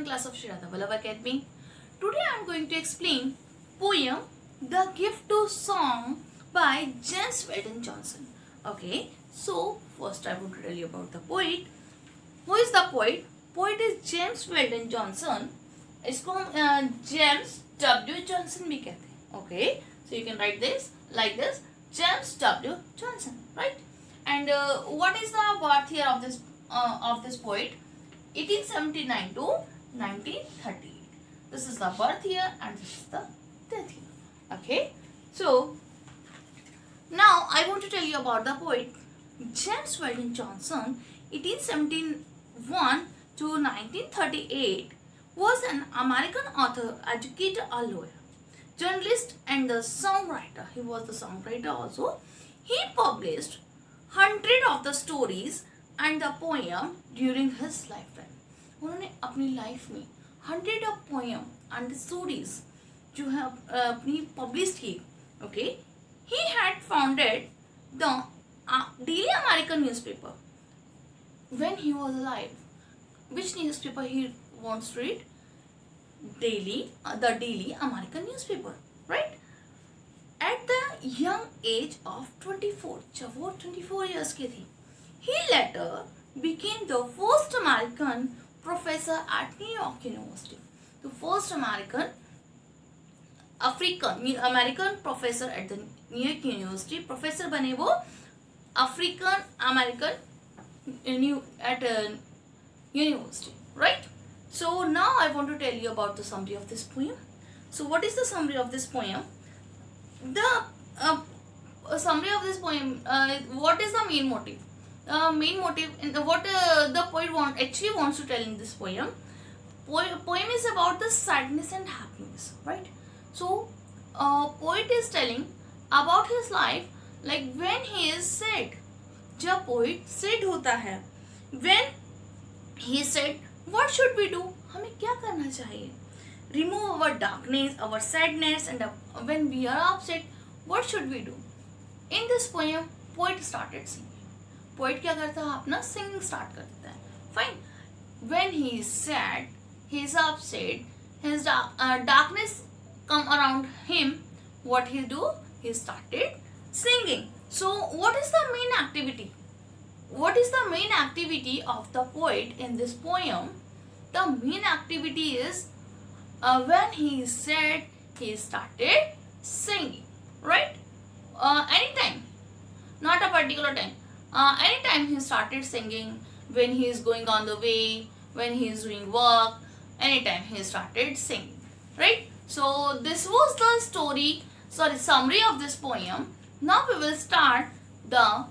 7th class of Sri Radha Vallabh Academy. Today I am going to explain poem The Gift to Song by James Weldon Johnson. Okay, so first I want to tell you about the poet. Who is the poet? Poet is James Weldon Johnson. इसको हम James W Johnson भी कहते हैं. Okay, so you can write this like this, James W Johnson, right? And what is the birth year of this poet? 1879 to 1938. This is the birth year and this is the death year. Okay, so now I want to tell you about the poet James Weldon Johnson. 1871 to 1938 was an American author, educator, a lawyer, journalist, and the songwriter. He was the songwriter also. He published hundreds of the stories and the poem during his lifetime. उन्होंने अपनी life में 100 of poem and stories जो है अपनी published की. Okay, he had founded the Daily American newspaper when he was alive. Which newspaper he wants to read? The Daily American newspaper, right? At the young age of 24, जब वो 24 years की थी, he later became the first American professor at New York University. The first American professor at the New York University. Professor बने वो African American at a university, right? So now I want to tell you about the summary of this poem. So what is the summary of this poem? The summary of this poem, what is the main motive? Main motive in what the poet actually wants to tell in this poem. Poem is about the sadness and happiness, right? So poet is telling about his life, like when he is sad. जब poet sad होता है, when he said, what should we do? हमें क्या करना चाहिए? Remove our darkness, our sadness, and when we are upset, what should we do? In this poem, poet started singing. Poet क्या करता है? अपना singing start कर देता है. Fine. When he is sad, he is upset, his darkness come around him. What he do? He started singing. So, what is the main activity? What is the main activity of the poet in this poem? The main activity is when he is sad, he started singing, right? Anytime, not a particular time. Anytime he started singing, when he is going on the way, when he is doing work, anytime he started singing, right? So this was the summary of this poem. Now we will start the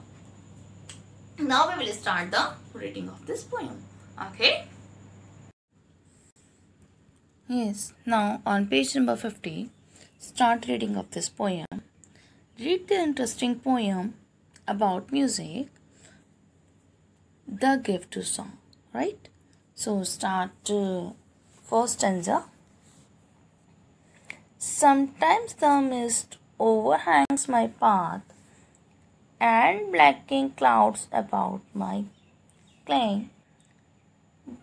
reading of this poem. Okay. Yes. Now on page number 50, start reading of this poem. Read the interesting poem about music, The Gift to Song. Right. So start first stanza. Sometimes the mist overhangs my path and blackening clouds about my claim.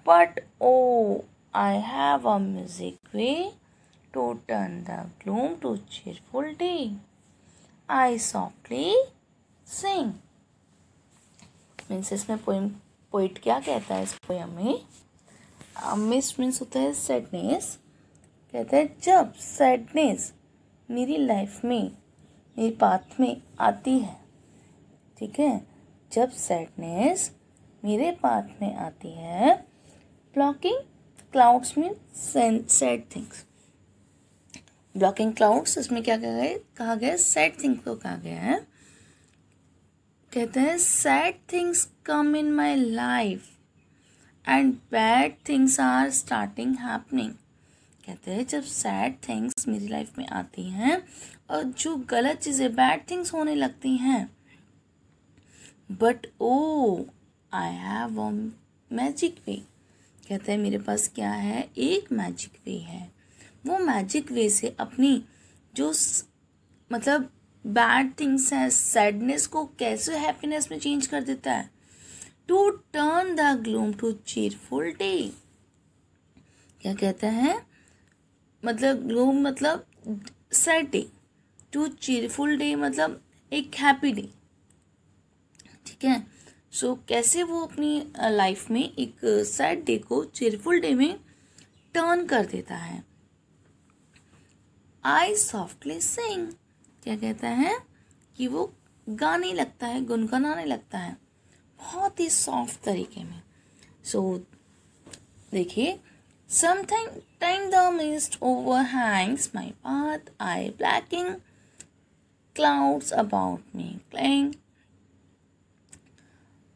But oh, I have a music way to turn the gloom to cheerful day. I softly sing. Means इसमें poet क्या कहता है इस poem में? Mist means होता है sadness. कहता है जब सैडनेस मेरी लाइफ में, मेरी पाथ में आती है, ठीक है, जब सैडनेस मेरे पाथ में आती है, blocking clouds mean sad things. Blocking clouds इसमें क्या कहा गया? सैड थिंग्स को कहा गया है. कहते हैं sad things come in my life and bad things are starting happening. कहते हैं जब सैड थिंग्स मेरी लाइफ में आती हैं और जो गलत चीज़ें बैड थिंग्स होने लगती हैं, but oh I have a magic way. कहते हैं मेरे पास क्या है? एक मैजिक वे है. वो मैजिक वे से अपनी जो मतलब बैड थिंग्स है, सैडनेस को कैसे हैप्पीनेस में चेंज कर देता है. To turn the gloom to cheerful day. क्या कहता है, मतलब ग्लूम मतलब sad day, to cheerful day मतलब एक हैप्पी डे, ठीक है। सो कैसे वो अपनी लाइफ में एक सैड डे को चीयरफुल डे में टर्न कर देता है। आई सॉफ्टली सिंग, क्या कहता है कि वो गाने लगता है, गुनगुनाने लगता है बहुत ही सॉफ्ट तरीके में। सो देखिए, sometime the mist overhangs my path, I blacking clouds about me cling.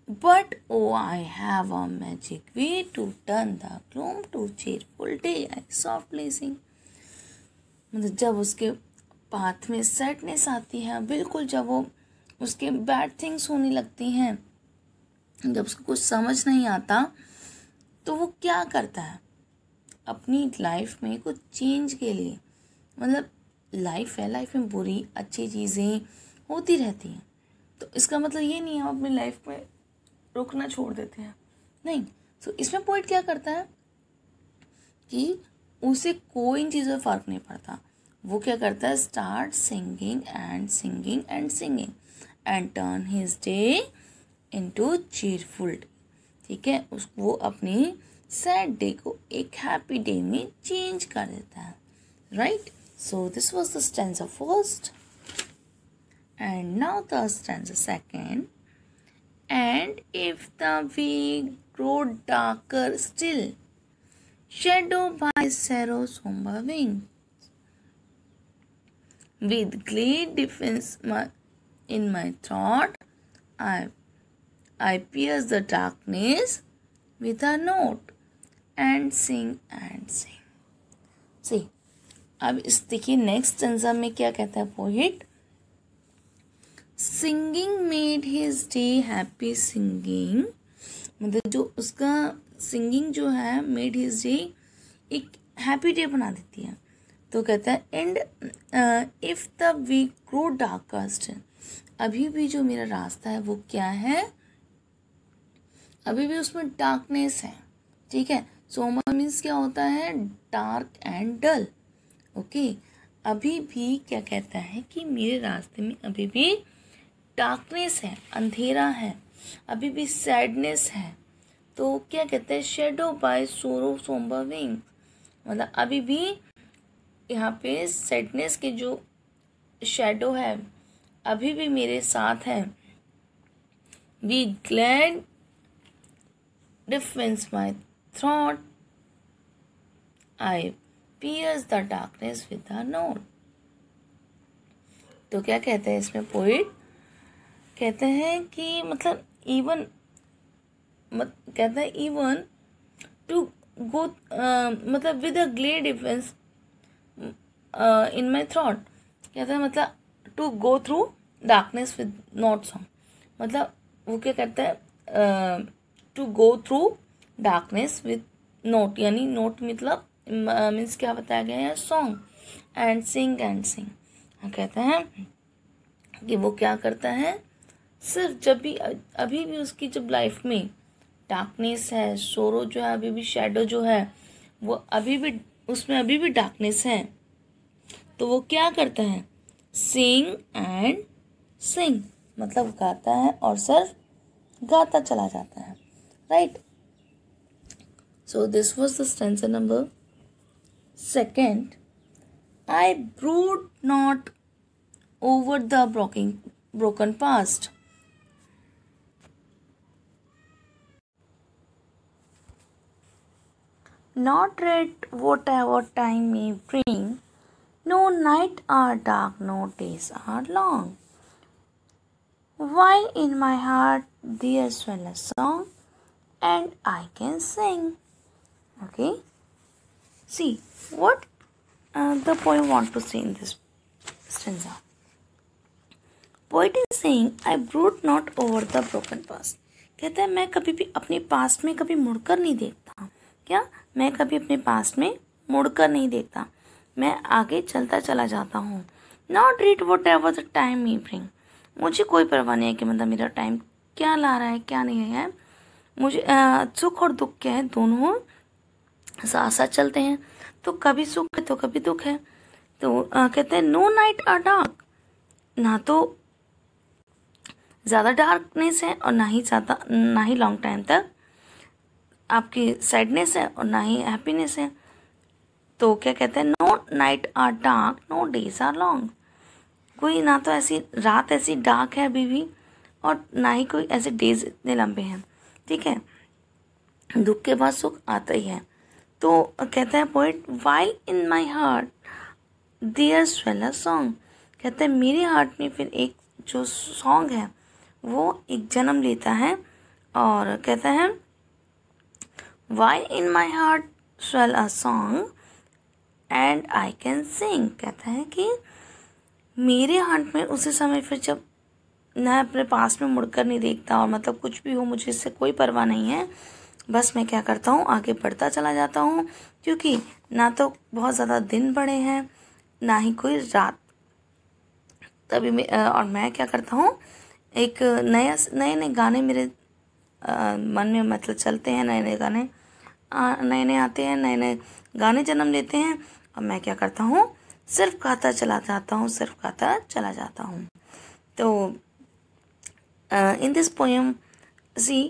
But oh, I have a magic way to turn the gloom to cheerful day, I softly sing. मतलब जब उसके पाथ में sadness आती है, बिल्कुल जब वो उसके बैड थिंग्स होने लगती हैं, जब उसको कुछ समझ नहीं आता, तो वो क्या करता है अपनी लाइफ में कुछ चेंज के लिए। मतलब लाइफ है, लाइफ में बुरी अच्छी चीज़ें होती रहती हैं, तो इसका मतलब ये नहीं है हम अपनी लाइफ में रुकना छोड़ देते हैं, नहीं। तो इसमें पॉइंट क्या करता है कि उसे कोई इन चीज़ों में फ़र्क नहीं पड़ता। वो क्या करता है, start singing and singing and singing and turn his day into cheerful day, ठीक है। वो अपनी सैड डे को एक हैप्पी डे में चेंज कर देता है, right. So this was the stanza first and now the stanza second. And if the way grow darker still, shadow by sorrow somber wing, with great defense in my thought, I pierce the darkness with a note and sing and sing. See, अब इस देखिए next stanza में क्या कहता है poet, singing made his day happy singing, मतलब जो उसका सिंगिंग जो है मेड हिज डे एक हैप्पी डे बना देती है। तो कहता है and if the we grow darkest, अभी भी जो मेरा रास्ता है वो क्या है, अभी भी उसमें डार्कनेस है, ठीक है। सोमर मीन्स क्या होता है, डार्क एंड डल, ओके। अभी भी क्या कहता है कि मेरे रास्ते में अभी भी डार्कनेस है, अंधेरा है, अभी भी सैडनेस है। तो क्या कहते हैं, शेडो बाय सोरो सोम्बर विंग, मतलब अभी भी यहाँ पे सैडनेस के जो शेडो है अभी भी मेरे साथ है। Be glad defence my thought, I pierce the darkness with a note। तो क्या कहते हैं इसमें पोइट, कहते हैं कि मतलब इवन कहता है इवन टू गो मतलब with a glad defence in my thought, कहता है मतलब to go through darkness with note song, मतलब वो क्या कहता है to go through darkness with note, यानी नोट मतलब मीन्स क्या बताया गया है, सॉन्ग एंड सिंग कहते हैं कि वो क्या करता है, सिर्फ जब भी अभी भी उसकी जब लाइफ में डार्कनेस है, सोरो जो है, अभी भी शैडो जो है वो अभी भी उसमें अभी भी डार्कनेस है, तो वो क्या करता है, सिंग एंड सिंग, मतलब गाता है और सिर्फ गाता चला जाता है, right. So this was the stanza number second. I brood not over the broken past, not dread whatever time may bring. No night are dark, no days are long. While in my heart there swell a song, and I can sing. Okay. See what the poem want to say in this stanza. Poet is saying, I brood not over the broken past. कहता है मैं कभी भी अपने past में कभी मुड़कर नहीं देखता। क्या, मैं कभी अपने पास्ट में मुड़कर नहीं देखता, मैं आगे चलता चला जाता हूँ। Not read whatever the time may bring. मुझे कोई परवाह नहीं है कि मतलब मेरा टाइम क्या ला रहा है क्या नहीं है, मुझे सुख और दुख क्या है दोनों साथ साथ चलते हैं, तो कभी सुख है तो कभी दुख है। तो कहते हैं नो नाइट आर डार्क, ना तो ज़्यादा डार्कनेस है और ना ही लॉन्ग टाइम तक आपकी सैडनेस है और ना ही हैप्पीनेस है। तो क्या कहते हैं, no night are dark no days are long, कोई ना तो ऐसी रात ऐसी डार्क है अभी भी और ना ही कोई ऐसे डेज इतने लंबे हैं। ठीक है, दुख के बाद सुख आता ही है। तो कहता है poet, while in my heart there swell a song, कहते हैं मेरे हार्ट में फिर एक जो सॉन्ग है वो एक जन्म लेता है। और कहता है while in my heart swell a song and I can sing, कहता है कि मेरे हार्ट में उसी समय फिर जब मैं अपने पास में मुड़कर नहीं देखता और मतलब कुछ भी हो मुझे इससे कोई परवाह नहीं है, बस मैं क्या करता हूँ आगे बढ़ता चला जाता हूँ, क्योंकि ना तो बहुत ज़्यादा दिन बड़े हैं ना ही कोई रात। तभी और मैं क्या करता हूँ, एक नए नए गाने मेरे मन में मतलब चलते हैं, नए नए गाने नए आते हैं, नए गाने जन्म लेते हैं और मैं क्या करता हूँ, सिर्फ गाता चला जाता हूँ, सिर्फ गाता चला जाता हूँ। तो इन दिस पोएम सी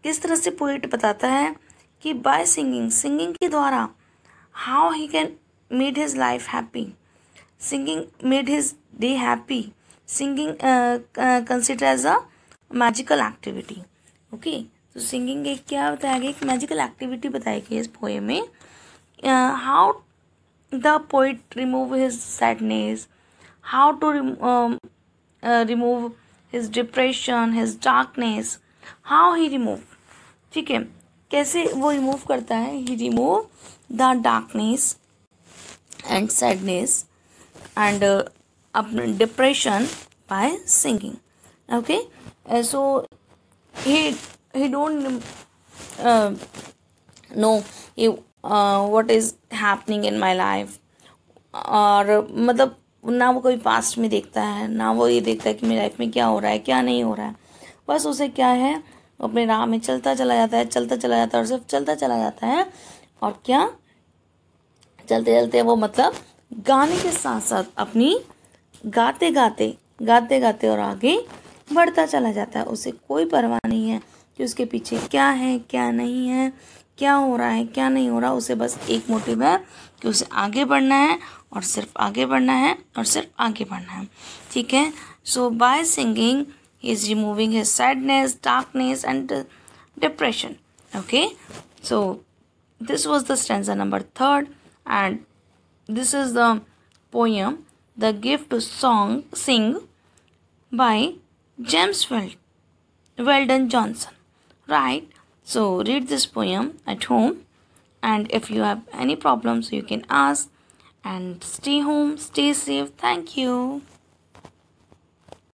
किस तरह से पोइट बताता है कि बाय सिंगिंग के द्वारा how he can made his life happy, singing made his day happy, singing consider as a magical activity. Okay, तो सिंगिंग एक क्या बताया गया, एक मैजिकल एक्टिविटी बताई गई इस पोएम में। How the poet remove his sadness, how to remove his depression, his darkness, how he remove, ठीक है, कैसे वो रिमूव करता है, he remove the darkness and sadness and अपने depression by singing. Okay, so he don't know what is happening in my life, और मतलब ना वो कोई पास्ट में देखता है ना वो ये देखता है कि मेरी लाइफ में क्या हो रहा है क्या नहीं हो रहा है, बस उसे क्या है अपने राह में चलता चला जाता है और सिर्फ चलता चला जाता है। और क्या चलते चलते वो मतलब गाने के साथ साथ अपनी गाते गाते और आगे बढ़ता चला जाता है। उसे कोई परवाह नहीं है कि उसके पीछे क्या है क्या नहीं है, क्या हो रहा है क्या नहीं हो रहा, उसे बस एक मोटिव है कि उसे आगे बढ़ना है और सिर्फ आगे बढ़ना है और सिर्फ आगे बढ़ना है। ठीक है, so by singing he is removing his sadness, darkness and depression. Okay, so this was the stanza number 3 and this is the poem The Gift to Sing by James Weldon Johnson. Right, so read this poem at home, and if you have any problems you can ask, and stay home, stay safe. Thank you.